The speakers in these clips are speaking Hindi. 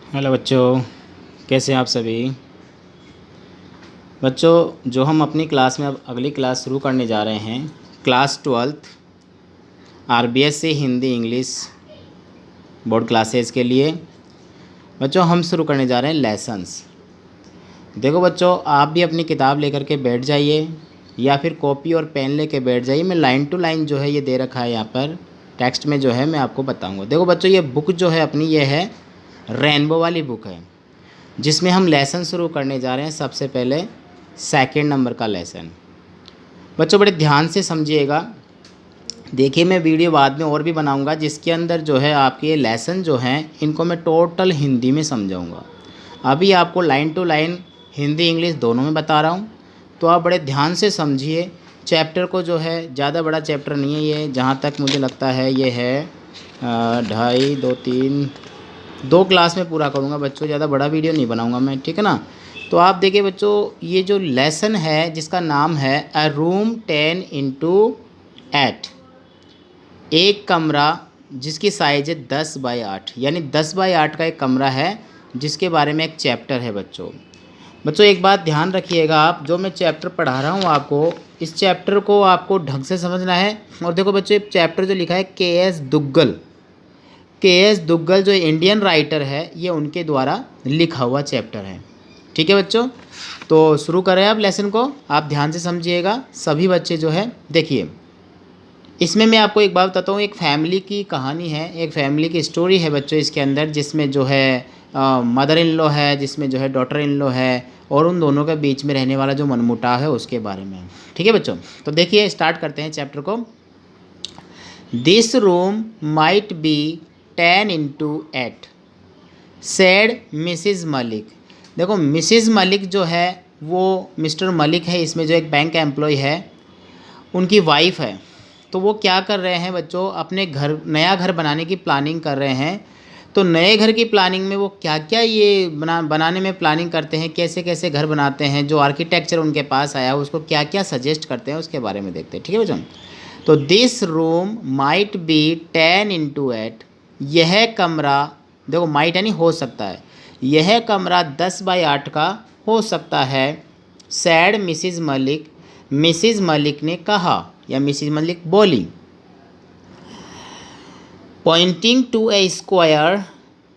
हेलो बच्चों, कैसे हैं आप सभी। बच्चों, जो हम अपनी क्लास में अब अगली क्लास शुरू करने जा रहे हैं, class 12th RBSC Hindi English board classes के लिए। बच्चों, हम शुरू करने जा रहे हैं लेसन्स। देखो बच्चों, आप भी अपनी किताब लेकर के बैठ जाइए या फिर कॉपी और पेन लेके बैठ जाइए। मैं लाइन टू लाइन जो है ये दे रखा है यहाँ पर टेक्स्ट में जो है मैं आपको बताऊँगा। देखो बच्चों, ये बुक जो है अपनी ये है रेनबो वाली बुक है, जिसमें हम लेसन शुरू करने जा रहे हैं। सबसे पहले सेकंड नंबर का लेसन। बच्चों बड़े ध्यान से समझिएगा। देखिए, मैं वीडियो बाद में और भी बनाऊंगा जिसके अंदर जो है आपके ये लेसन जो हैं इनको मैं टोटल हिंदी में समझाऊंगा। अभी आपको line to line Hindi English दोनों में बता रहा हूँ, तो आप बड़े ध्यान से समझिए। चैप्टर को जो है ज़्यादा बड़ा चैप्टर नहीं है ये, जहाँ तक मुझे लगता है ये है 2.5 2 3 2 क्लास में पूरा करूँगा बच्चों, ज़्यादा बड़ा वीडियो नहीं बनाऊँगा मैं, ठीक है ना। तो आप देखिए बच्चों, ये जो लेसन है जिसका नाम है अ रूम 10x8, एक कमरा जिसकी साइज़ है 10x8, यानी 10x8 का एक कमरा है, जिसके बारे में एक चैप्टर है बच्चों। बच्चों एक बात ध्यान रखिएगा, आप जो मैं चैप्टर पढ़ा रहा हूँ आपको, इस चैप्टर को आपको ढंग से समझना है। और देखो बच्चों, ये चैप्टर जो लिखा है के एस दुग्गल जो इंडियन राइटर है, ये उनके द्वारा लिखा हुआ चैप्टर है। ठीक है बच्चों, तो शुरू करें आप लेसन को। आप ध्यान से समझिएगा सभी बच्चे जो है। देखिए, इसमें मैं आपको एक बात बताता हूँ, एक फैमिली की कहानी है, एक फैमिली की स्टोरी है बच्चों इसके अंदर, जिसमें जो है मदर इन लॉ है, जिसमें जो है डॉटर इन लॉ है, और उन दोनों के बीच में रहने वाला जो मनमुटाव है उसके बारे में। ठीक है बच्चों, तो देखिए स्टार्ट करते हैं चैप्टर को। This room might be 10x8 said Mrs Malik. देखो, मिसिज मलिक जो है वो मिस्टर मलिक है, इसमें जो एक बैंक एम्प्लॉय है उनकी वाइफ है। तो वो क्या कर रहे हैं बच्चों, अपने घर नया घर बनाने की प्लानिंग कर रहे हैं। तो नए घर की प्लानिंग में वो क्या क्या ये बनाने में प्लानिंग करते हैं, कैसे कैसे घर बनाते हैं, जो आर्किटेक्चर उनके पास आया उसको क्या क्या सजेस्ट करते हैं, उसके बारे में देखते हैं। ठीक है बच्चों, तो this room might be 10x8, यह कमरा, देखो माइट यानी हो सकता है, यह कमरा 10x8 का हो सकता है। सैड मिसिज मलिक ने कहा या मिसिज मलिक बोली। Pointing to a square,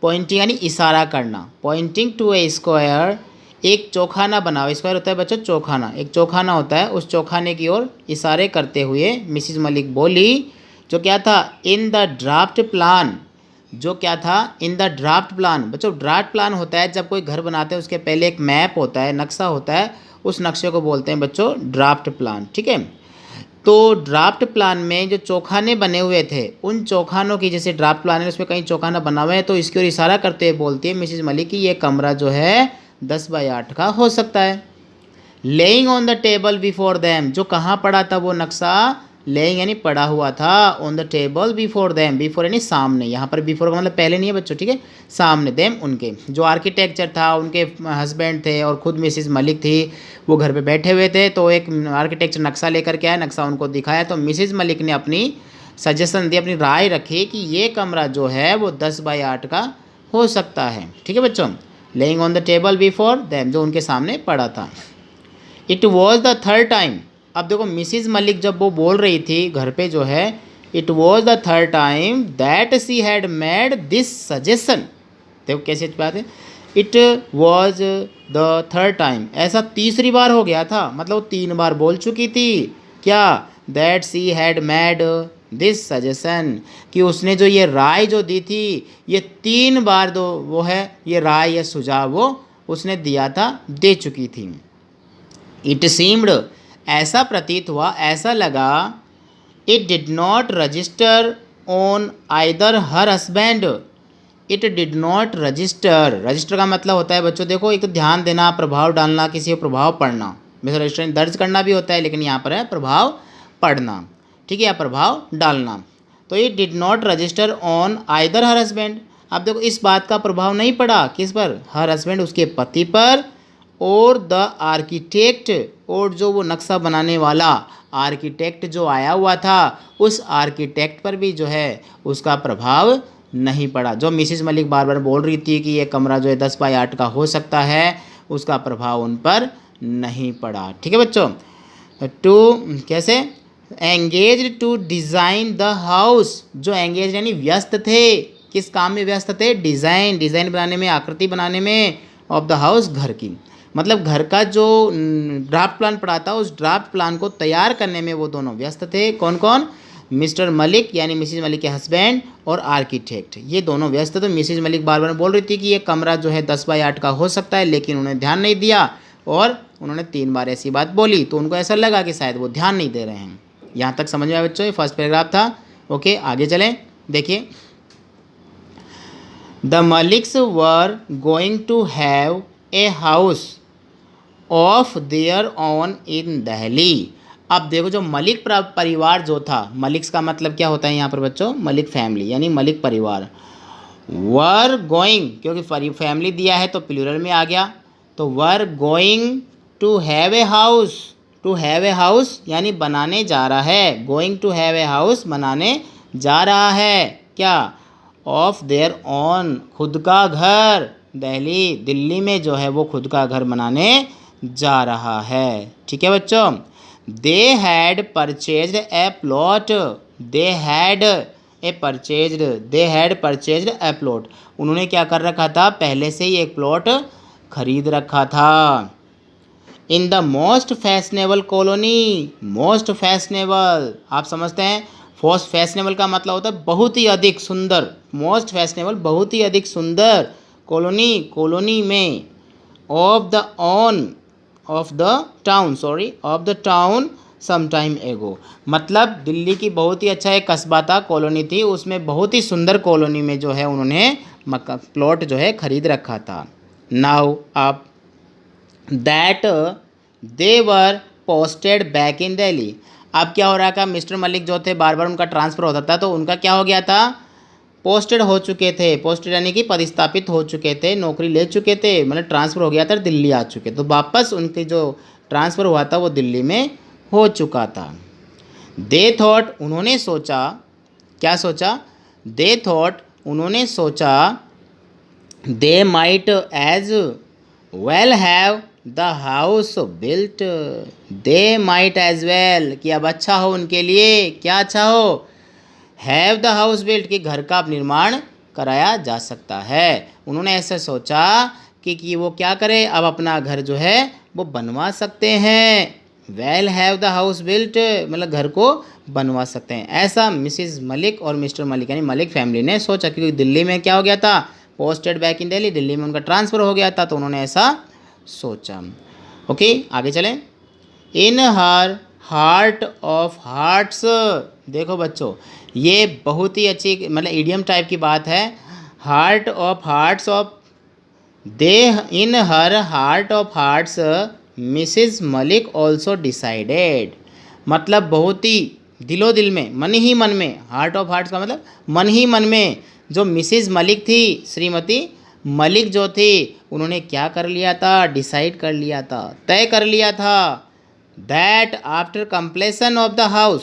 pointing यानी इशारा करना, पॉइंटिंग टू ए स्क्वायर, एक चौखाना बनाओ। स्क्वायर होता है बच्चों चौखाना, एक चौखाना होता है, उस चौखाने की ओर इशारे करते हुए मिसिज मलिक बोली, जो क्या था, इन द ड्राफ्ट प्लान, जो क्या था, इन द ड्राफ्ट प्लान। बच्चों ड्राफ्ट प्लान होता है जब कोई घर बनाते हैं उसके पहले एक मैप होता है, नक्शा होता है, उस नक्शे को बोलते हैं बच्चों ड्राफ्ट प्लान। ठीक है, तो ड्राफ्ट प्लान में जो चौखाने बने हुए थे, उन चौखानों की, जैसे ड्राफ्ट प्लान है उसमें कहीं चौखाना बना हुआ है, तो इसकी ओर इशारा करते हुए बोलती है मिसिज मलिक कि ये कमरा जो है 10x8 का हो सकता है। Laying on the table before them, जो कहाँ पड़ा था वो नक्शा, लेइंग यानी पड़ा हुआ था, on the table before them, before यानी सामने, यहाँ पर बिफोर का मतलब पहले नहीं है बच्चों, ठीक है, सामने, देम उनके, जो आर्किटेक्चर था उनके हस्बैंड थे और खुद मिसिज मलिक थी, वो घर पे बैठे हुए थे। तो एक आर्किटेक्चर नक्शा लेकर के आया, नक्शा उनको दिखाया, तो मिसिज मलिक ने अपनी सजेशन दी, अपनी राय रखी कि ये कमरा जो है वो 10x8 का हो सकता है। ठीक है बच्चों, laying on the table before them, जो उनके सामने पड़ा था। It was the third time, अब देखो मिसिज मलिक जब वो बोल रही थी घर पे जो है, it was the third time that she had made this suggestion. देखो कैसे बात है, it was the third time, ऐसा तीसरी बार हो गया था, मतलब 3 बार बोल चुकी थी क्या, that she had made this suggestion, कि उसने जो ये राय जो दी थी, ये 3 बार दो वो है ये राय या सुझाव वो उसने दिया था, दे चुकी थी। इट सीम्ड, ऐसा प्रतीत हुआ, ऐसा लगा, it did not register on either her husband, it did not register, register का मतलब होता है बच्चों, देखो एक तो ध्यान देना, प्रभाव डालना, किसी को प्रभाव पड़ना, वैसे रजिस्टर दर्ज करना भी होता है, लेकिन यहाँ पर है प्रभाव पड़ना, ठीक है, या प्रभाव डालना। तो it did not register on either her husband, अब देखो इस बात का प्रभाव नहीं पड़ा किस पर, हर हस्बैंड उसके पति पर, और द आर्किटेक्ट, और जो वो नक्शा बनाने वाला आर्किटेक्ट जो आया हुआ था, उस आर्किटेक्ट पर भी जो है उसका प्रभाव नहीं पड़ा। जो मिसिज मलिक बार बार बोल रही थी कि ये कमरा जो है 10 बाय 8 का हो सकता है, उसका प्रभाव उन पर नहीं पड़ा। ठीक है बच्चों। टू कैसे engage to design the house, जो एंगेज यानी व्यस्त थे, किस काम में व्यस्त थे? डिज़ाइन बनाने में, आकृति बनाने में ऑफ द हाउस, घर की। मतलब घर का जो ड्राफ्ट प्लान पड़ा था, उस ड्राफ्ट प्लान को तैयार करने में वो दोनों व्यस्त थे। कौन कौन? मिस्टर मलिक यानी मिसिज मलिक के हस्बैंड और आर्किटेक्ट, ये दोनों व्यस्त थे। तो मिसिज मलिक बार बार बोल रही थी कि ये कमरा जो है 10 बाय 8 का हो सकता है, लेकिन उन्होंने ध्यान नहीं दिया और उन्होंने 3 बार ऐसी बात बोली, तो उनको ऐसा लगा कि शायद वो ध्यान नहीं दे रहे हैं। यहाँ तक समझ में आया बच्चों? ये फर्स्ट पैराग्राफ था। ओके, आगे चलें। देखिए, the Maliks were going to have a house of their own in Delhi. अब देखो, जो मलिक परिवार जो था, मलिक्स का मतलब क्या होता है यहाँ पर बच्चों? मलिक फैमिली यानी मलिक परिवार। वर गोइंग, क्योंकि फैमिली दिया है तो प्लूरल में आ गया, तो were going to have a house. To have a house यानी बनाने जा रहा है। Going to have a house, बनाने जा रहा है। क्या? ऑफ देयर ओन, खुद का घर। दिल्ली में जो है वो खुद का घर बनाने जा रहा है। ठीक है बच्चों। They had purchased A plot. They had purchased A plot. उन्होंने क्या कर रखा था? पहले से ही एक प्लॉट खरीद रखा था। In the most fashionable colony. Most fashionable, आप समझते हैं? फैशनेबल का मतलब होता है बहुत ही अधिक सुंदर। मोस्ट फैशनेबल, बहुत ही अधिक सुंदर कॉलोनी में। Of the town some time ago, मतलब दिल्ली की बहुत ही अच्छा एक कस्बा था, कॉलोनी थी, उसमें बहुत ही सुंदर कॉलोनी में जो है उन्होंने प्लॉट जो है खरीद रखा था। नाउ आप that they were posted back in Delhi. अब क्या हो रहा था? मिस्टर मलिक जो थे, बार बार उनका ट्रांसफ़र होता था, तो उनका क्या हो गया था? पोस्टेड हो चुके थे। पोस्टेड यानी कि पदस्थापित हो चुके थे, नौकरी ले चुके थे, मतलब ट्रांसफ़र हो गया था, दिल्ली आ चुके। तो वापस उनकी जो ट्रांसफ़र हुआ था वो दिल्ली में हो चुका था। दे थॉट, उन्होंने सोचा, क्या सोचा? दे थॉट, उन्होंने सोचा, they might as well have the house built. They might as well, कि अब अच्छा हो उनके लिए, क्या अच्छा हो? हैव द हाउस बिल्ट, कि घर का निर्माण कराया जा सकता है। उन्होंने ऐसा सोचा कि वो क्या करे, अब अपना घर जो है वो बनवा सकते हैं। Well have the house built, मतलब घर को बनवा सकते हैं। ऐसा मिसिज मलिक और मिस्टर मलिक यानी मलिक फैमिली ने सोचा, क्योंकि दिल्ली में क्या हो गया था? Posted back in Delhi, Delhi में उनका ट्रांसफ़र हो गया था, तो उन्होंने ऐसा सोचा। ओके, आगे चलें। इन हर हार्ट ऑफ हार्ट्स, देखो बच्चों, ये बहुत ही अच्छी मतलब इडियम टाइप की बात है। Heart of hearts of they, in her heart of hearts Mrs Malik also decided, मतलब बहुत ही दिलो दिल में, मन ही मन में, हार्ट ऑफ हार्ट्स का मतलब मन ही मन में, जो मिसिज मलिक थी, श्रीमती मलिक जो थी, उन्होंने क्या कर लिया था? डिसाइड कर लिया था, तय कर लिया था। That after completion of the house,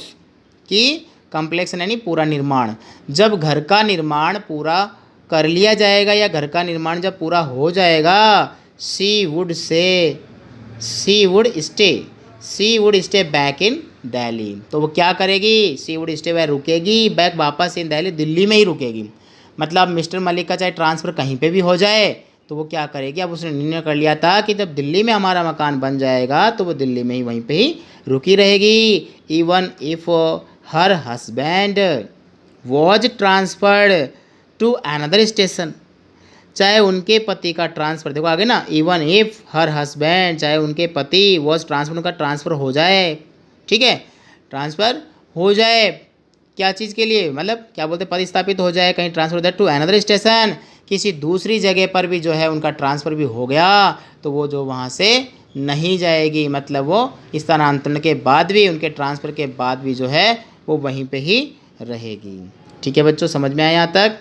कि कंप्लेक्शन यानी पूरा निर्माण, जब घर का निर्माण पूरा कर लिया जाएगा या घर का निर्माण जब पूरा हो जाएगा, she would stay back in Delhi, तो वो क्या करेगी? शी वुड स्टे बैक, रुकेगी बैक, वापस इन दिल्ली, दिल्ली में ही रुकेगी। मतलब मिस्टर मलिक का चाहे ट्रांसफ़र कहीं पे भी हो जाए तो वो क्या करेगी? अब उसने निर्णय कर लिया था कि जब दिल्ली में हमारा मकान बन जाएगा तो वो दिल्ली में ही वहीं पे ही रुकी रहेगी। Even if her husband was transferred to another station, चाहे उनके पति का ट्रांसफ़र, देखो आगे ना, इवन इफ़ हर हस्बैंड, चाहे उनके पति वॉज ट्रांसफर, उनका ट्रांसफ़र हो जाए, ठीक है, ट्रांसफ़र हो जाए, क्या चीज़ के लिए? मतलब क्या बोलते, पदस्थापित हो जाए, कहीं ट्रांसफर हो जाए टू अनदर स्टेशन, किसी दूसरी जगह पर भी जो है उनका ट्रांसफ़र भी हो गया, तो वो जो वहाँ से नहीं जाएगी, मतलब वो स्थानांतरण के बाद भी, उनके ट्रांसफ़र के बाद भी जो है वो वहीं पे ही रहेगी। ठीक है बच्चों, समझ में आया यहाँ तक?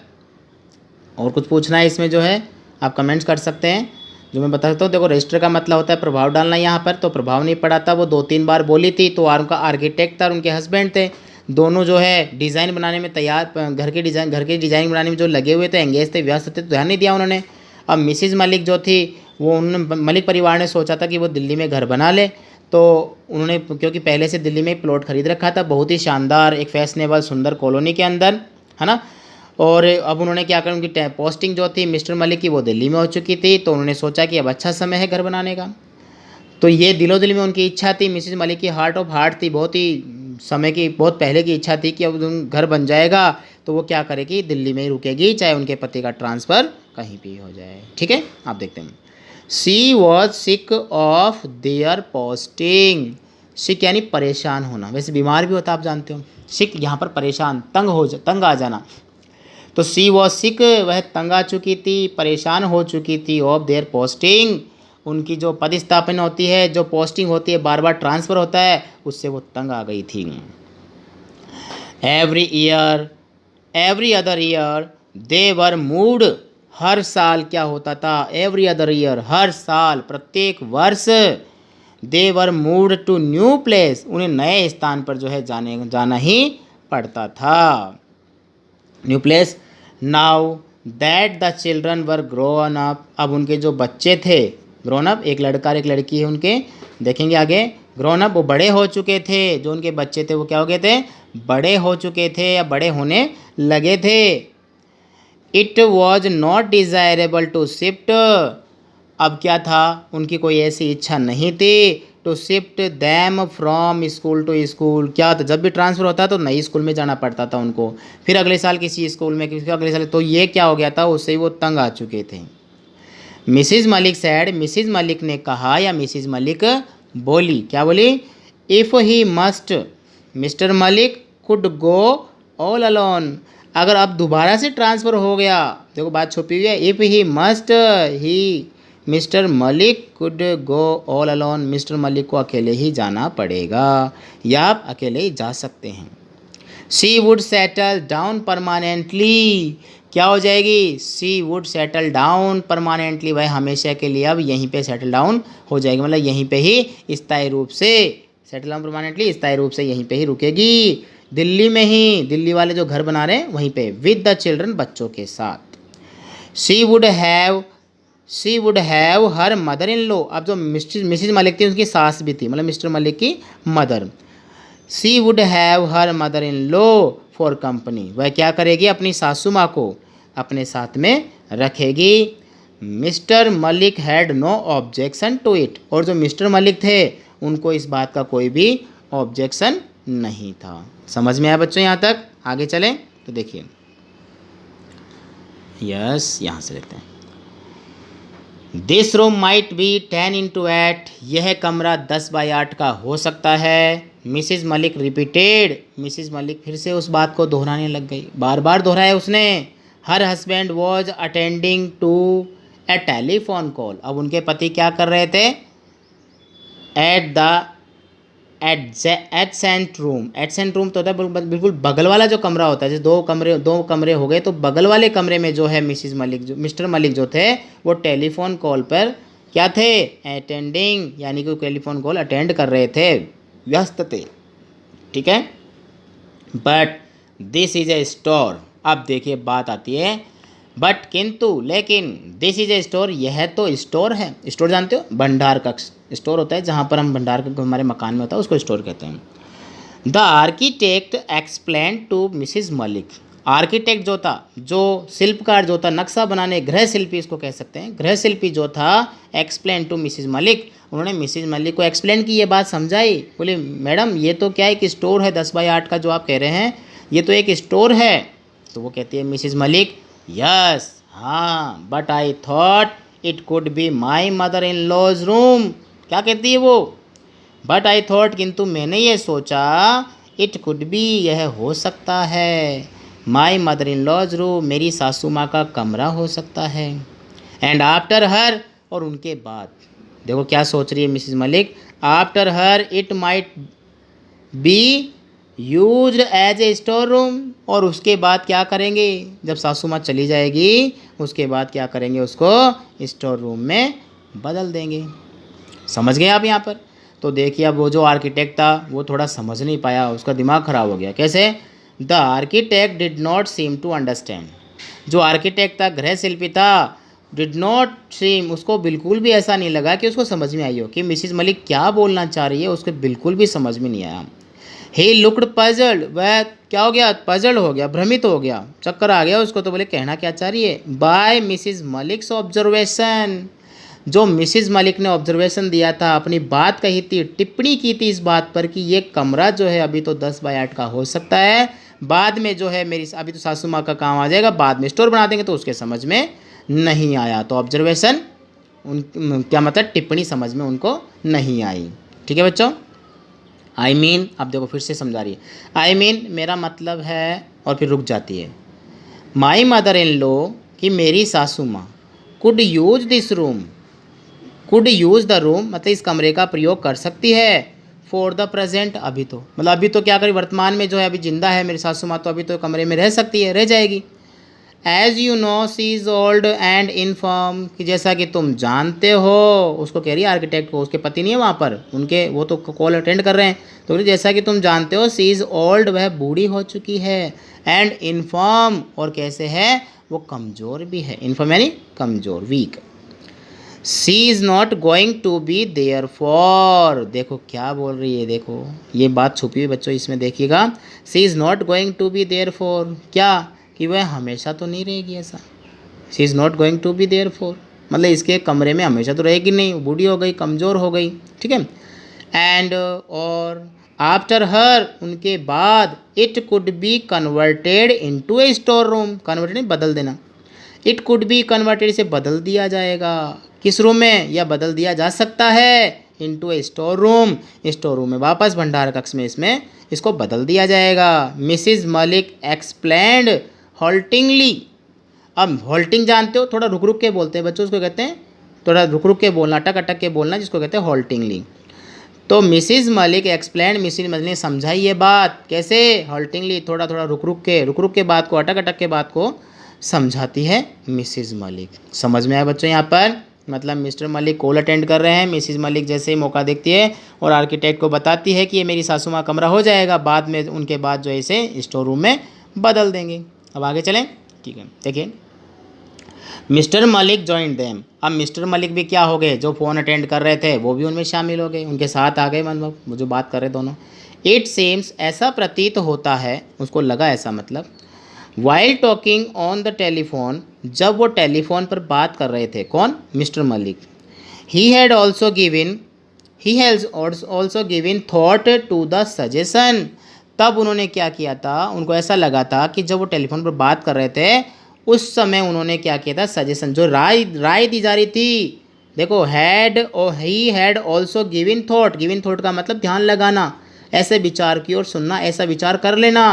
और कुछ पूछना है इसमें जो है आप कमेंट्स कर सकते हैं। जो मैं बता सकता हूँ, देखो रजिस्टर का मतलब होता है प्रभाव डालना। यहाँ पर तो प्रभाव नहीं पड़ा था, वो 2-3 बार बोली थी, तो उनका आर्किटेक्ट था और उनके हस्बैंड थे, दोनों जो है डिज़ाइन बनाने में तैयार, घर के डिज़ाइन बनाने में जो लगे हुए थे, एंगेज थे, व्यस्त थे, तो ध्यान नहीं दिया उन्होंने। अब मिसिज़ मलिक जो थी वो उन्होंने मलिक परिवार ने सोचा था कि वो दिल्ली में घर बना ले, तो उन्होंने क्योंकि पहले से दिल्ली में एक प्लॉट खरीद रखा था बहुत ही शानदार एक फैशनेबल सुंदर कॉलोनी के अंदर, है ना। और अब उन्होंने क्या करा, उनकी पोस्टिंग जो थी मिस्टर मलिक की वो दिल्ली में हो चुकी थी, तो उन्होंने सोचा कि अब अच्छा समय है घर बनाने का। तो ये दिलो दिल में उनकी इच्छा थी, मिसिज मलिक की हार्ट ऑफ हार्ट थी, बहुत ही समय की, बहुत पहले की इच्छा थी कि अब घर बन जाएगा तो वो क्या करेगी, दिल्ली में ही रुकेगी, चाहे उनके पति का ट्रांसफ़र कहीं भी हो जाए। ठीक है, आप देखते हैं। She was sick of their posting. Sick यानी परेशान होना, वैसे बीमार भी होता आप जानते हो। सिक यहाँ पर परेशान, तंग आ जाना। तो सी वॉज सिक, वह तंग आ चुकी थी, परेशान हो चुकी थी, ऑफ देयर पोस्टिंग, उनकी जो पदस्थापना होती है, जो पोस्टिंग होती है, बार बार ट्रांसफ़र होता है, उससे वो तंग आ गई थी। Every year, every other year they were moved, हर साल क्या होता था, एवरी अदर ईयर, हर साल, प्रत्येक वर्ष, दे were moved to new place, उन्हें नए स्थान पर जो है जाना ही पड़ता था, new place. Now that the children were grown up, अब उनके जो बच्चे थे, ग्रोन अप, एक लड़का और एक लड़की है उनके, देखेंगे आगे। ग्रोन अप, वो बड़े हो चुके थे, जो उनके बच्चे थे वो क्या हो गए थे, बड़े हो चुके थे या बड़े होने लगे थे। It was not desirable to shift, अब क्या था, उनकी कोई ऐसी इच्छा नहीं थी, to shift them from school to school, क्या था, जब भी ट्रांसफ़र होता तो नई स्कूल में जाना पड़ता था उनको, फिर अगले साल किसी स्कूल में, किसी अगले साल, तो ये क्या हो गया था, उससे ही वो तंग आ चुके थे। Mrs Malik sad, Mrs Malik ने कहा या मिसिज़ मलिक बोली, क्या बोली, if he must, mister Malik could go all alone, अगर अब दोबारा से ट्रांसफ़र हो गया, देखो बात छुपी हुई है, if he must, he mister Malik could go all alone, mister Malik को अकेले ही जाना पड़ेगा या आप अकेले ही जा सकते हैं। She would settle down permanently, क्या हो जाएगी, she would settle down permanently, वह हमेशा के लिए अब यहीं पे सेटल डाउन हो जाएगी, मतलब यहीं पे ही स्थायी रूप से, सेटल डाउन परमानेंटली, स्थायी रूप से यहीं पे ही रुकेगी, दिल्ली में ही, दिल्ली वाले जो घर बना रहे हैं वहीं पे, विद द चिल्ड्रन, बच्चों के साथ। She would have her mother in law, अब जो मिसिज मलिक थी उसकी सास भी थी, मतलब मिस्टर मलिक की mother. She would have her mother in law for company, वह क्या करेगी, अपनी सासू माँ को अपने साथ में रखेगी। Mr Malik had no objection to it, और जो मिस्टर मलिक थे उनको इस बात का कोई भी ऑब्जेक्शन नहीं था। समझ में आया बच्चों यहाँ तक, आगे चलें तो देखिए, यस यहाँ से लेते हैं। This room might be 10x8, यह कमरा 10x8 का हो सकता है। Mrs Malik repeated, Mrs Malik फिर से उस बात को दोहराने लग गई, बार बार दोहराया उसने। Her husband was attending to a telephone call, अब उनके पति क्या कर रहे थे, एडसेंट रूम तो होता है बिल्कुल बगल वाला जो कमरा होता है, जैसे दो कमरे हो गए, तो बगल वाले कमरे में जो है मिसिज मलिक, जो मिस्टर मलिक जो थे वो टेलीफोन कॉल पर क्या थे, अटेंडिंग, यानी कि टेलीफोन कॉल अटेंड कर रहे थे, व्यस्त थे, ठीक है। But this is a store, अब देखिए बात आती है, बट किंतु लेकिन, दिस इज ए स्टोर, यह तो स्टोर है, स्टोर जानते हो, भंडार कक्ष, स्टोर होता है जहाँ पर हम भंडार कक्ष हमारे मकान में होता है उसको स्टोर कहते हैं। The architect explain to Mrs Malik, architect जो था, जो शिल्पकार जो था, नक्शा बनाने, गृह शिल्पी इसको कह सकते हैं, गृह शिल्पी जो था, एक्सप्लेन टू मिसिज मलिक, उन्होंने मिसिज मलिक को एक्सप्लेन की, ये बात समझाई, बोले मैडम ये तो क्या एक स्टोर है 10x8 का जो आप कह रहे हैं, ये तो एक स्टोर है। तो वो कहती है मिसिज मलिक, यस, हाँ, but I thought it could be my mother in law's room, क्या कहती है वो, बट आई थॉट, किंतु मैंने ये सोचा, इट कुड बी, यह हो सकता है, my mother in law's room, मेरी सासू माँ का कमरा हो सकता है, एंड आफ्टर हर, और उनके बाद, देखो क्या सोच रही है Mrs Malik, after her it might be used as a store room, और उसके बाद क्या करेंगे, जब सासू माँ चली जाएगी उसके बाद क्या करेंगे, उसको स्टोर रूम में बदल देंगे। समझ गए आप यहाँ पर। तो देखिए अब वो जो आर्किटेक्ट था वो थोड़ा समझ नहीं पाया, उसका दिमाग ख़राब हो गया। कैसे? The architect did not seem to understand. जो आर्किटेक्ट था, गृह शिल्पी था, डिड नॉट सीम, उसको बिल्कुल भी ऐसा नहीं लगा कि उसको समझ में आई हो कि मिसिज मलिक क्या बोलना चाह रही है, उसको बिल्कुल भी समझ में नहीं आया। ही लुक्ड पजल्ड, वह क्या हो गया? पजल्ड हो गया, भ्रमित हो गया, चक्कर आ गया उसको। तो बोले कहना क्या चाह रही है? बाय मिसिज मलिक्स ऑब्जर्वेशन, जो मिसिज मलिक ने ऑब्जर्वेशन दिया था, अपनी बात कही थी, टिप्पणी की थी इस बात पर कि ये कमरा जो है अभी तो 10 बाय 8 का हो सकता है, बाद में जो है मेरी अभी तो सासू माँ का काम आ जाएगा, बाद में स्टोर बना देंगे, तो उसके समझ में नहीं आया। तो ऑब्जर्वेशन उन क्या मतलब टिप्पणी समझ में उनको नहीं आई। ठीक है बच्चों? आई मीन, अब देखो फिर से समझा रही है। आई मीन मेरा मतलब है, और फिर रुक जाती है। माई मदर इन लॉ, कि मेरी सासू माँ, could use this room, could use the room मतलब इस कमरे का प्रयोग कर सकती है, फॉर द प्रेजेंट, अभी तो मतलब अभी तो क्या करें, वर्तमान में जो है अभी जिंदा है मेरी सासू माँ, तो अभी तो कमरे में रह सकती है, रह जाएगी। As you know she is old and infirm, कि जैसा कि तुम जानते हो, उसको कह रही है आर्किटेक्ट को, उसके पति नहीं है वहाँ पर, उनके वो तो कॉल अटेंड कर रहे हैं, तो जैसा कि तुम जानते हो, सी इज़ ओल्ड, वह बूढ़ी हो चुकी है, एंड इनफॉर्म, और कैसे है, वो कमज़ोर भी है। इनफॉर्म यानी कमज़ोर, weak. She is not going to be there for, देखो क्या बोल रही है, देखो ये बात छुपी हुई बच्चों, इसमें देखिएगा। She is not going to be there for, क्या कि वह हमेशा तो नहीं रहेगी ऐसा। She is not going to be there for मतलब इसके कमरे में हमेशा तो रहेगी नहीं, बूढ़ी हो गई, कमज़ोर हो गई। ठीक है। एंड और आफ्टर हर, उनके बाद, it could be converted into A store room, converted बदल देना, इट कुड बी कन्वर्टेड से बदल दिया जाएगा, किस रूम में, या बदल दिया जा सकता है, इनटू ए स्टोर रूम, स्टोर रूम में वापस भंडार कक्ष में इसमें इसको बदल दिया जाएगा। मिसिज मलिक एक्सप्लेन्ड हॉल्टिंगली, अब हॉल्टिंग जानते हो, थोड़ा रुक रुक के बोलते हैं बच्चों, उसको कहते हैं थोड़ा रुक रुक के बोलना, अटक अटक के बोलना, जिसको कहते हैं हॉल्टिंगली। तो Mrs Malik explain, Mrs Malik ने समझाई ये बात, कैसे, हॉल्टिंगली, थोड़ा थोड़ा रुक रुक के बात को, अटक अटक के बात को समझाती है मिसिज मलिक। समझ में आया बच्चों? यहाँ पर मतलब मिस्टर मलिक कॉल अटेंड कर रहे हैं, मिसिज मलिक जैसे ही मौका देखती है और आर्किटेक्ट को बताती है कि ये मेरी सासू माँ कमरा हो जाएगा, बाद में उनके बाद जो है इसे स्टोर रूम में बदल देंगे। अब आगे चलें। ठीक है, देखिए मिस्टर मलिक जॉइंड देम, अब मिस्टर मलिक भी क्या हो गए, जो फ़ोन अटेंड कर रहे थे वो भी उनमें शामिल हो गए, उनके साथ आ गए, मतलब वो जो बात कर रहे दोनों। इट सेम्स, ऐसा प्रतीत होता है, उसको लगा ऐसा, मतलब while talking on the telephone, जब वो टेलीफोन पर बात कर रहे थे, कौन, Mr Malik, he had also given thought to the suggestion, तब उन्होंने क्या किया था, उनको ऐसा लगा था कि जब वो टेलीफोन पर बात कर रहे थे उस समय उन्होंने क्या किया था, सजेशन, जो राय दी जा रही थी, देखो हैड और ही हैड ऑल्सो गिवन थॉट का मतलब ध्यान लगाना, ऐसे विचार की ओर सुनना, ऐसा विचार कर लेना,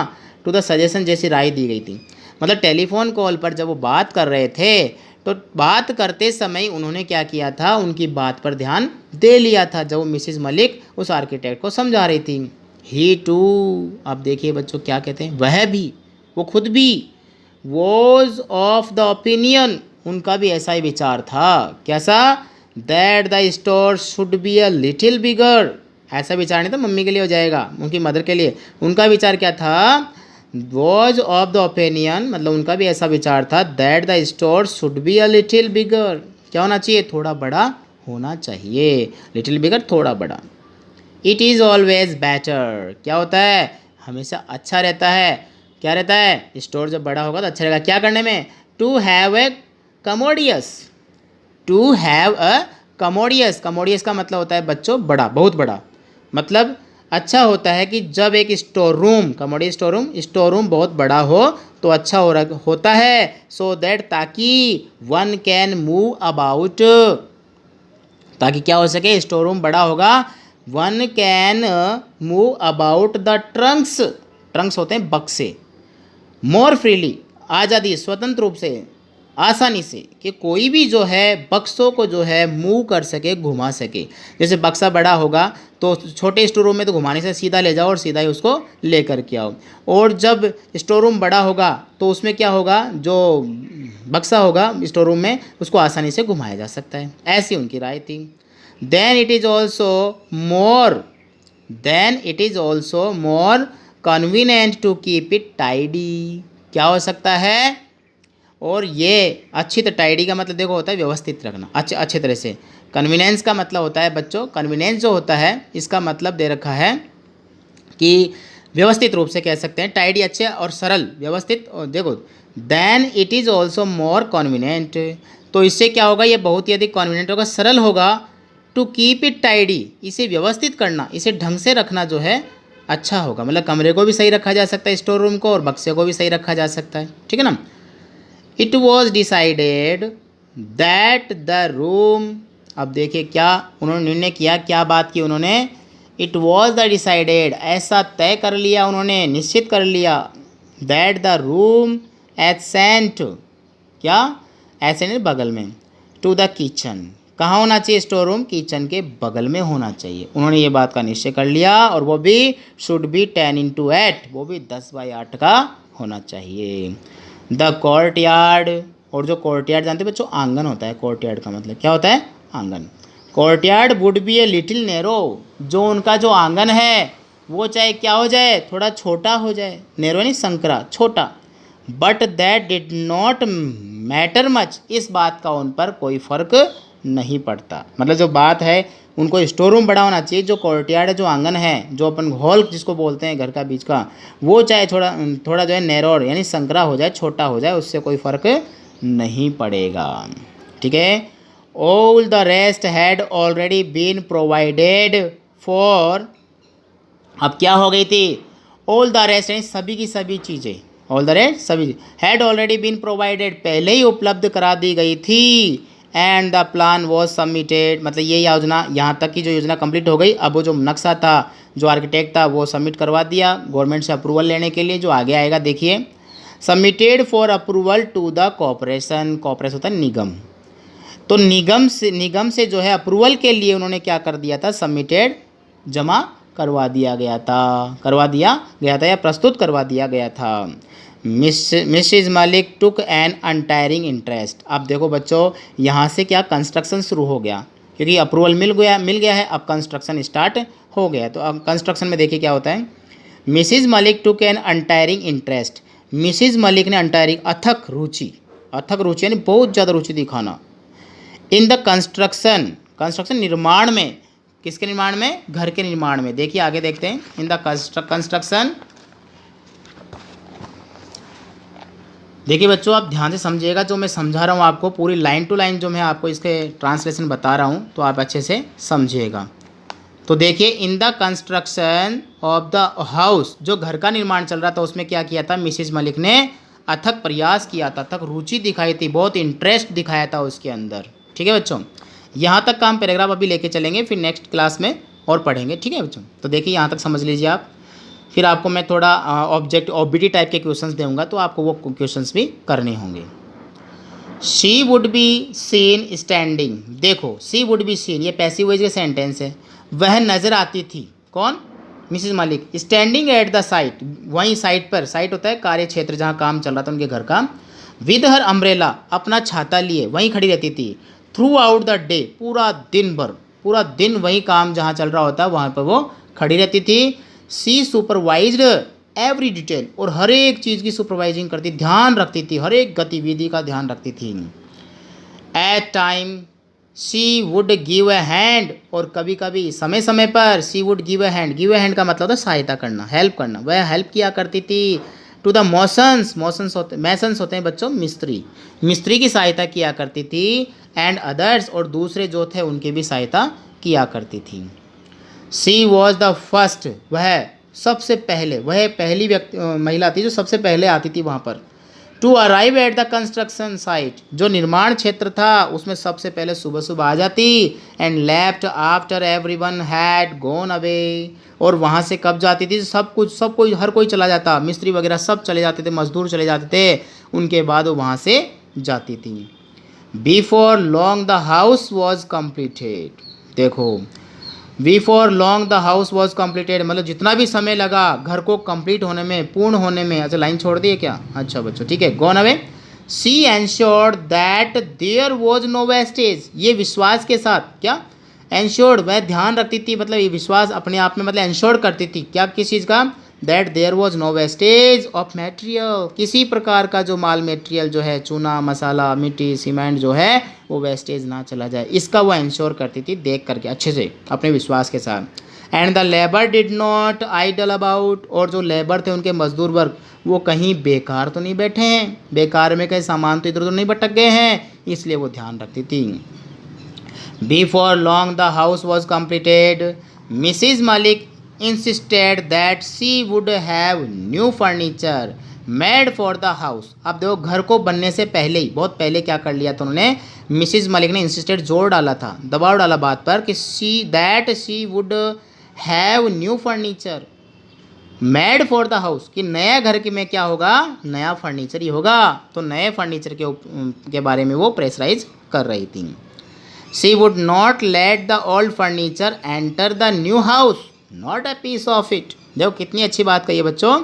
टू द सजेशन, जैसी राय दी गई थी। मतलब टेलीफोन कॉल पर जब वो बात कर रहे थे तो बात करते समय उन्होंने क्या किया था, उनकी बात पर ध्यान दे लिया था, जब वो मिसिज मलिक उस आर्किटेक्ट को समझा रही थी। ही टू, अब देखिए बच्चों क्या कहते हैं, वह भी, वो खुद भी, वॉज ऑफ द ओपिनियन, उनका भी ऐसा ही विचार था, कैसा, that the store should be a little bigger, ऐसा विचार नहीं था मम्मी के लिए हो जाएगा, उनकी मदर के लिए, उनका विचार क्या था, वॉज ऑफ द ओपिनियन मतलब उनका भी ऐसा विचार था, that the store should be a little bigger, क्या होना चाहिए, थोड़ा बड़ा होना चाहिए, लिटिल बिगर थोड़ा बड़ा। इट इज़ ऑलवेज बेटर, क्या होता है, हमेशा अच्छा रहता है, क्या रहता है, स्टोर जब बड़ा होगा तो अच्छा रहेगा, क्या करने में, to have a commodious, to have a commodious, commodious का मतलब होता है बच्चों बड़ा, बहुत बड़ा, मतलब अच्छा होता है कि जब एक store room, commodious store room बहुत बड़ा हो तो अच्छा होता है, सो दैट, ताकि वन कैन मूव अबाउट, ताकि क्या हो सके, स्टोर रूम बड़ा होगा, one can move about the Trunks, Trunks होते हैं बक्से, मोर फ्रीली, आज़ादी, स्वतंत्र रूप से, आसानी से, कि कोई भी जो है बक्सों को जो है मूव कर सके, घुमा सके। जैसे बक्सा बड़ा होगा तो छोटे स्टोर रूम में तो घुमाने से सीधा ले जाओ और सीधा ही उसको ले कर के आओ, और जब स्टोर रूम बड़ा होगा तो उसमें क्या होगा, जो बक्सा होगा स्टोर रूम में उसको आसानी से घुमाया जा सकता है, ऐसी उनकी राय थी। Then it is also more convenient to keep it tidy. क्या हो सकता है? और ये अच्छी तरह, टाइडी का मतलब देखो होता है व्यवस्थित रखना, अच्छे तरह से। कन्वीनियंस का मतलब होता है बच्चों, कन्वीनियंस जो होता है इसका मतलब दे रखा है कि व्यवस्थित रूप से कह सकते हैं, टाइडी अच्छे और सरल व्यवस्थित। और देखो then it is also more convenient, तो इससे क्या होगा, ये बहुत ही अधिक कन्वीनियंट होगा, सरल होगा। टू कीप इट टाइडी, इसे व्यवस्थित करना, इसे ढंग से रखना जो है अच्छा होगा। मतलब कमरे को भी सही रखा जा सकता है, स्टोर रूम को, और बक्से को भी सही रखा जा सकता है, ठीक है ना। It was decided that the room, अब देखिए क्या उन्होंने निर्णय किया, क्या बात की उन्होंने। इट वॉज द डिसाइडेड, ऐसा तय कर लिया उन्होंने, निश्चित कर लिया। दैट द रूम एडसेंट, क्या एडसेंट बगल में, टू द किचन, कहाँ होना चाहिए स्टोर रूम, किचन के बगल में होना चाहिए। उन्होंने ये बात का निश्चय कर लिया, और वो भी शुड बी 10x8, वो भी 10/8 का होना चाहिए। द कोर्टयार्ड, और जो कोर्टयार्ड जानते हैं बच्चों, आंगन होता है। कोर्टयार्ड का मतलब क्या होता है? आंगन। Courtyard would be a little narrow, जो उनका जो आंगन है वो चाहे क्या हो जाए, थोड़ा छोटा हो जाए, नैरो नहीं संकरा, छोटा। But that did not matter much, इस बात का उन पर कोई फ़र्क नहीं पड़ता। मतलब जो बात है, उनको स्टोर रूम बड़ा होना चाहिए, जो कोर्टयार्ड है, जो आंगन है, जो अपन हॉल जिसको बोलते हैं घर का बीच का, वो चाहे थोड़ा जो है नैरोर यानी संकरा हो जाए, छोटा हो जाए, उससे कोई फ़र्क नहीं पड़ेगा, ठीक है। All the rest had already been provided for, अब क्या हो गई थी, ऑल द रेस्ट यानी सभी की सभी चीज़ें, ऑल द रेस्ट सभी हैड ऑलरेडी बीन प्रोवाइडेड, पहले ही उपलब्ध करा दी गई थी। And the plan was submitted, मतलब ये योजना, यहाँ तक की जो योजना कंप्लीट हो गई। अब वो जो नक्शा था, जो आर्किटेक्ट था, वो सबमिट करवा दिया गवर्नमेंट से अप्रूवल लेने के लिए। जो आगे आएगा देखिए, submitted for approval to the corporation, corporation होता है निगम, तो निगम से जो है अप्रूवल के लिए उन्होंने क्या कर दिया था, सबमिटेड, जमा करवा दिया गया था या प्रस्तुत करवा दिया गया था। Mrs Malik took an untiring interest, अब देखो बच्चों यहाँ से क्या कंस्ट्रक्शन शुरू हो गया, क्योंकि अप्रूवल मिल गया है, अब कंस्ट्रक्शन स्टार्ट हो गया। तो अब कंस्ट्रक्शन में देखिए क्या होता है। Mrs Malik took an untiring interest, Mrs Malik ने अनटायरिंग अथक रुचि यानी बहुत ज़्यादा रुचि दिखाना। इन द कंस्ट्रक्शन निर्माण में, किसके निर्माण में, घर के निर्माण में। देखिए आगे देखते हैं, इन द कंस्ट्रक्शन, देखिए बच्चों आप ध्यान से समझिएगा, जो मैं समझा रहा हूँ आपको पूरी लाइन टू लाइन, जो मैं आपको इसके ट्रांसलेशन बता रहा हूँ, तो आप अच्छे से समझिएगा। तो देखिए, in the construction of the house, जो घर का निर्माण चल रहा था उसमें क्या किया था, मिसेज मलिक ने अथक प्रयास किया था, अथक रुचि दिखाई थी, बहुत इंटरेस्ट दिखाया था उसके अंदर, ठीक है बच्चों। यहाँ तक का हम पैराग्राफ अभी लेके चलेंगे, फिर नेक्स्ट क्लास में और पढ़ेंगे, ठीक है बच्चों। तो देखिए यहाँ तक समझ लीजिए आप, फिर आपको मैं थोड़ा ऑब्जेक्ट टाइप के क्वेश्चंस दूंगा, तो आपको वो क्वेश्चंस भी करने होंगे। She would be seen standing, देखो शी वुड बी सीन, ये पैसिव वॉइस का सेंटेंस है। वह नज़र आती थी, कौन, Mrs Malik, standing at the site, वहीं साइट पर, साइट होता है कार्य क्षेत्र जहाँ काम चल रहा था उनके घर का। विद हर अम्ब्रेला, अपना छाता लिए वहीं खड़ी रहती थी। थ्रू आउट द डे, पूरा दिन वहीं काम जहाँ चल रहा होता है वहाँ पर वो खड़ी रहती थी। सी सुपरवाइज्ड एवरी डिटेल, और हर एक चीज़ की सुपरवाइजिंग करती, ध्यान रखती थी, हर एक गतिविधि का ध्यान रखती थी। At time she would give a hand, और कभी कभी समय समय पर she would give a hand का मतलब होता है सहायता करना, हेल्प करना, वह हेल्प किया करती थी। टू द मैसन्स होते हैं बच्चों मिस्त्री की सहायता किया करती थी। एंड अदर्स, और दूसरे जो थे उनकी भी सहायता किया करती थी। शी वॉज द फर्स्ट, वह सबसे पहले, वह पहली महिला थी जो सबसे पहले आती थी वहाँ पर। To arrive at the construction site, जो निर्माण क्षेत्र था उसमें सबसे पहले सुबह सुबह आ जाती। And left after everyone had gone away, और वहाँ से कब जाती थी, हर कोई चला जाता, मिस्त्री वगैरह सब चले जाते थे, मजदूर चले जाते थे, उनके बाद वो वहाँ से जाती थी। Before long the house was completed, देखो before long the house was completed, मतलब जितना भी समय लगा घर को कंप्लीट होने में, पूर्ण होने में। अच्छा लाइन छोड़ दी है क्या, अच्छा बच्चों ठीक है। Gone away, she ensured that there was no wastage, ये विश्वास के साथ, क्या एंश्योर्ड, वह ध्यान रखती थी, मतलब ये विश्वास अपने आप में मतलब एंश्योर करती थी क्या, किस चीज़ का, that there was no wastage of material, किसी प्रकार का जो माल मटेरियल जो है, चूना, मसाला, मिट्टी, सीमेंट जो है वो वेस्टेज ना चला जाए, इसका वो एंश्योर करती थी देख करके अच्छे से अपने विश्वास के साथ। And the labour did not idle about, और जो लेबर थे उनके मजदूर वर्ग वो कहीं बेकार तो नहीं बैठे हैं, बेकार में कहीं सामान तो इधर उधर नहीं भटक गए हैं, इसलिए वो ध्यान रखती थी। Before long the house was completed, Mrs Malik insisted that she would have new furniture made for the house. अब देखो घर को बनने से पहले ही, बहुत पहले क्या कर लिया था उन्होंने, मिसिज मलिक ने इंसिस्टेड, जोर डाला था, दबाव डाला बात पर कि she would have new furniture made for the house, कि नया घर के में क्या होगा, नया फर्नीचर ही होगा, तो नए फर्नीचर के बारे में वो प्रेशराइज कर रही थी। She would not let the old furniture enter the new house, not a piece of it. देखो कितनी अच्छी बात कही है बच्चों,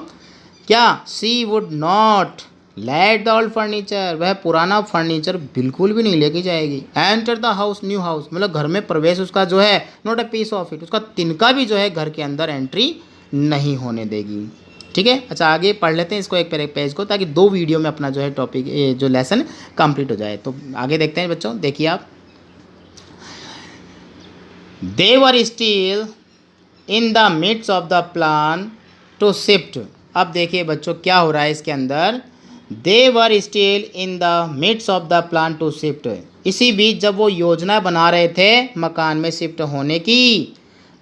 क्या, she would not let the old furniture, वह पुराना फर्नीचर बिल्कुल भी नहीं लेके जाएगी, enter the house, new house, मतलब घर में प्रवेश उसका जो है, not a piece of it, उसका तिनका भी जो है घर के अंदर एंट्री नहीं होने देगी। ठीक है, अच्छा आगे पढ़ लेते हैं इसको एक पेज को, ताकि 2 वीडियो में अपना जो है टॉपिक जो लेसन कंप्लीट हो जाए। तो आगे देखते हैं बच्चों, देखिए आप, they were still in the midst of the plan to shift. अब देखिए बच्चों क्या हो रहा है इसके अंदर, they were still in the midst of the plan to shift, इसी बीच जब वो योजना बना रहे थे मकान में शिफ्ट होने की,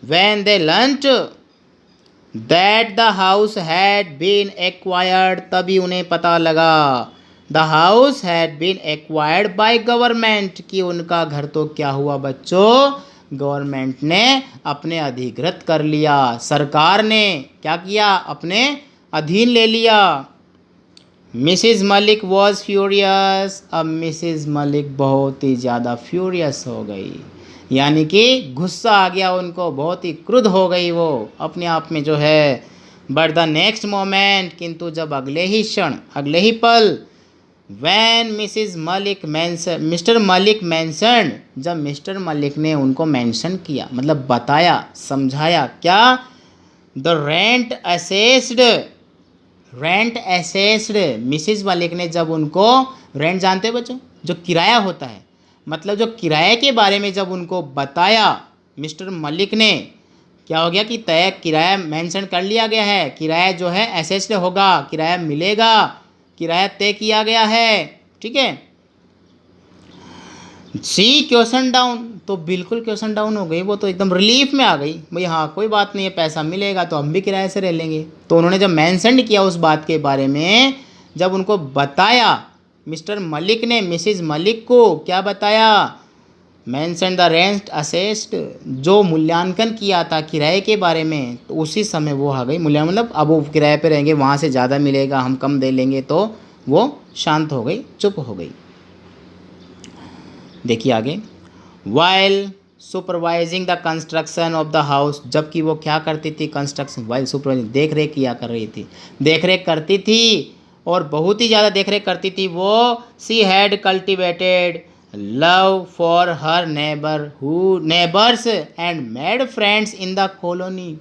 when they learned that the house had been acquired, तभी उन्हें पता लगा, the house had been acquired by government, कि उनका घर तो क्या हुआ बच्चों, गवर्नमेंट ने अपने अधिकृत कर लिया, सरकार ने क्या किया, अपने अधीन ले लिया। मिसिज मलिक वॉज फ्यूरियस, अब मिसिज मलिक बहुत ही ज़्यादा फ्यूरियस हो गई, यानी कि गुस्सा आ गया उनको, बहुत ही क्रुद्ध हो गई वो अपने आप में जो है। बट द नेक्स्ट मोमेंट, किंतु जब अगले ही क्षण, अगले ही पल, वैन मिस्टर मलिक मैंसन, जब मिस्टर मलिक ने उनको मेंशन किया, मतलब बताया, समझाया, क्या, the rent assessed, Mrs Malik ने जब उनको, रेंट जानते हो बच्चों, जो किराया होता है, मतलब जो किराए के बारे में जब उनको बताया मिस्टर मलिक ने, क्या हो गया कि तय किराया मेंशन कर लिया गया है, किराया जो है असेस्ड होगा, किराया मिलेगा, किराया तय किया गया है। ठीक है, सी क्वेश्चन डाउन, तो बिल्कुल क्वेश्चन डाउन हो गई, वो तो एकदम रिलीफ में आ गई, भाई हाँ कोई बात नहीं है, पैसा मिलेगा तो हम भी किराए से रह लेंगे। तो उन्होंने जब मेंशन किया उस बात के बारे में, जब उनको बताया मिस्टर मलिक ने मिसिज मलिक को, क्या बताया, मेंशन द रेंट असेस्ड, जो मूल्यांकन किया था किराए के बारे में, तो उसी समय वो आ गई, मूल्यांकन मतलब अब वो किराए पे रहेंगे, वहाँ से ज़्यादा मिलेगा, हम कम दे लेंगे, तो वो शांत हो गई, चुप हो गई। देखिए आगे, while supervising the construction of the house, जबकि वो क्या करती थी, कंस्ट्रक्शन, वाइल सुपरवाइजिंग, देख रेख किया कर रही थी, देख रेख करती थी, और बहुत ही ज़्यादा देख रेख करती थी वो। She had cultivated love for her neighbours and made friends in the colony.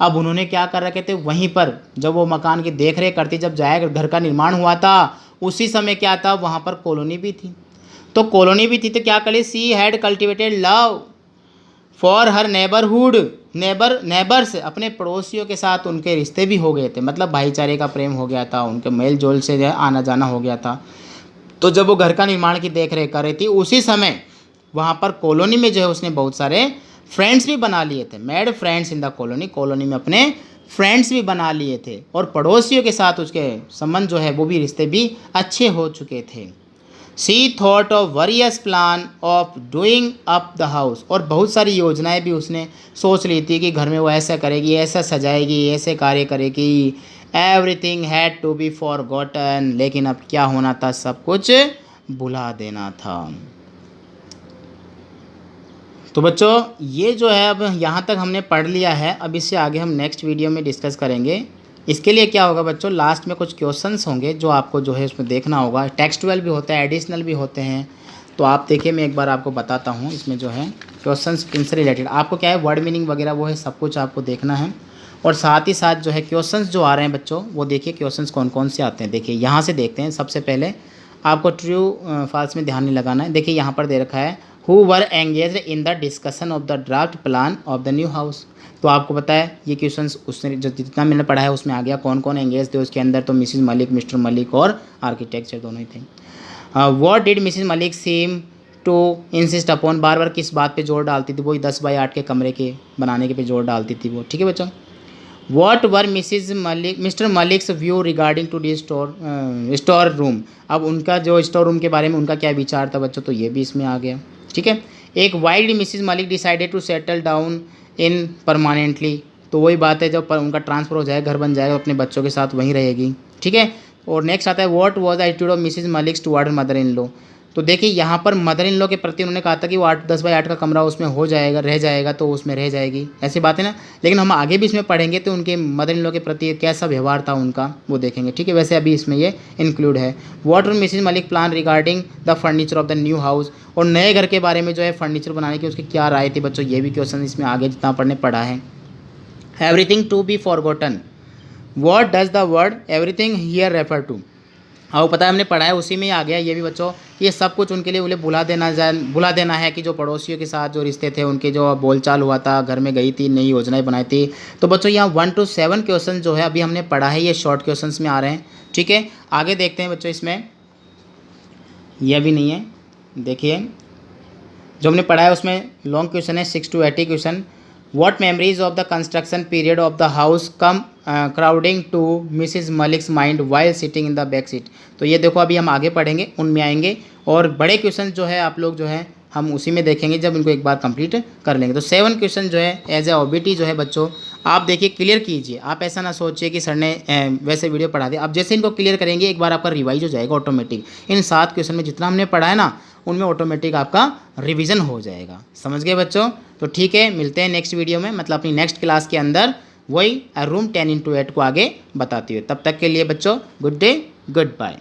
अब उन्होंने क्या कर रखे थे, वहीं पर जब वो मकान की देख रेख करती, जब जाए घर का निर्माण हुआ था, उसी समय क्या था, वहाँ पर कॉलोनी भी थी, तो कॉलोनी भी थी, तो क्या करी, she had cultivated love for her neighbours, अपने पड़ोसियों के साथ उनके रिश्ते भी हो गए थे, मतलब भाईचारे का प्रेम हो गया था, उनके मेल जोल से जो है आना जाना हो गया था। तो जब वो घर का निर्माण की देख रेख कर रही थी, उसी समय वहाँ पर कॉलोनी में जो है उसने बहुत सारे फ्रेंड्स भी बना लिए थे, made friends in the colony, colony में अपने फ्रेंड्स भी बना लिए थे, और पड़ोसियों के साथ उसके संबंध जो है वो भी, रिश्ते भी अच्छे हो चुके थे। She thought of various plan of doing up the house, और बहुत सारी योजनाएं भी उसने सोच ली थी कि घर में वो ऐसा करेगी, ऐसा सजाएगी, ऐसे कार्य करेगी। Everything had to be forgotten, लेकिन अब क्या होना था, सब कुछ भुला देना था। तो बच्चों ये जो है अब यहाँ तक हमने पढ़ लिया है, अब इससे आगे हम नेक्स्ट वीडियो में डिस्कस करेंगे। इसके लिए क्या होगा बच्चों, लास्ट में कुछ क्वेश्चंस होंगे जो आपको जो है उसमें देखना होगा, टेक्सचुअल भी होता है, एडिशनल भी होते हैं, तो आप देखिए मैं एक बार आपको बताता हूँ इसमें जो है क्वेश्चंस किनसे रिलेटेड, आपको क्या है वर्ड मीनिंग वगैरह वो है सब कुछ आपको देखना है। और साथ ही साथ जो है क्वेश्चंस जो आ रहे हैं बच्चों वो देखिए क्वेश्चंस कौन कौन से आते हैं। देखिए यहाँ से देखते हैं, सबसे पहले आपको ट्रू फॉल्स में ध्यान नहीं लगाना है। देखिए यहाँ पर दे रखा है who were engaged in the discussion of the draft plan of the new house. तो आपको पता है ये क्वेश्चंस उसने जो जितना मैंने पढ़ा है उसमें आ गया कौन कौन एंगेज थे उसके अंदर, तो मिसिज मलिक, मिस्टर मलिक और आर्किटेक्चर दोनों ही थे। What did Mrs Malik seem to insist upon, बार बार किस बात पे जोर डालती थी, वही 10x8 के कमरे के बनाने के पे जोर डालती थी वो। ठीक है बच्चों। What were Mr Malik's view regarding to the store room, अब उनका जो स्टोर रूम के बारे में उनका क्या विचार था बच्चों, तो ये भी इसमें आ गया। ठीक है। एक why did Mrs Malik decided to settle down in permanently, तो वही बात है जब उनका ट्रांसफ़र हो जाएगा, घर बन जाएगा, अपने बच्चों के साथ वहीं रहेगी। ठीक है। और नेक्स्ट आता है what was the attitude of Mrs Malik's toward mother in law, तो देखिए यहाँ पर मदर इन लॉ के प्रति उन्होंने कहा था कि वो 10x8 का कमरा उसमें हो जाएगा, रह जाएगा, तो उसमें रह जाएगी, ऐसी बात है ना। लेकिन हम आगे भी इसमें पढ़ेंगे तो उनके मदर इन लॉ के प्रति कैसा व्यवहार था उनका वो देखेंगे। ठीक है। वैसे अभी इसमें ये इंक्लूड है। What were Mrs Malik plan regarding the furniture of the new house, और नए घर के बारे में जो है फर्नीचर बनाने की उसकी क्या राय थी बच्चों, ये भी क्वेश्चन इसमें आगे जितना पढ़ने पढ़ा है। Everything to be forgotten, what does the word everything here refer to, हाँ वो पता है हमने पढ़ा है उसी में ही आ गया ये भी बच्चों। ये सब कुछ उनके लिए उन्हें भुला देना है कि जो पड़ोसियों के साथ जो रिश्ते थे उनके जो बोलचाल हुआ था, घर में गई थी, नई योजनाएं बनाई थी। तो बच्चों यहाँ 1 to 7 क्वेश्चन जो है अभी हमने पढ़ा है ये शॉर्ट क्वेश्चंस में आ रहे हैं। ठीक है। आगे देखते हैं बच्चों, इसमें यह भी नहीं है। देखिए जो हमने पढ़ा है उसमें लॉन्ग क्वेश्चन है 6 to 80 question. What memories of the construction period of the house come crowding to Mrs. Malik's mind while sitting in the back seat, तो ये देखो अभी हम आगे पढ़ेंगे उनमें आएंगे। और बड़े क्वेश्चन जो है आप लोग जो है हम उसी में देखेंगे जब इनको एक बार कंप्लीट कर लेंगे। तो 7 क्वेश्चन जो है एज ए ओबीटी जो है बच्चों आप देखिए क्लियर कीजिए। आप ऐसा ना सोचिए कि सर ने वैसे वीडियो पढ़ा दिया, अब जैसे इनको क्लियर करेंगे एक बार आपका रिवाइज हो जाएगा ऑटोमेटिक। इन 7 क्वेश्चन में जितना हमने पढ़ा है ना उनमें ऑटोमेटिक आपका रिवीजन हो जाएगा। समझ गए बच्चों। तो ठीक है, मिलते हैं नेक्स्ट वीडियो में, मतलब अपनी नेक्स्ट क्लास के अंदर वही रूम 10 into 8 को आगे बताती हुई। तब तक के लिए बच्चों गुड डे, गुड बाय।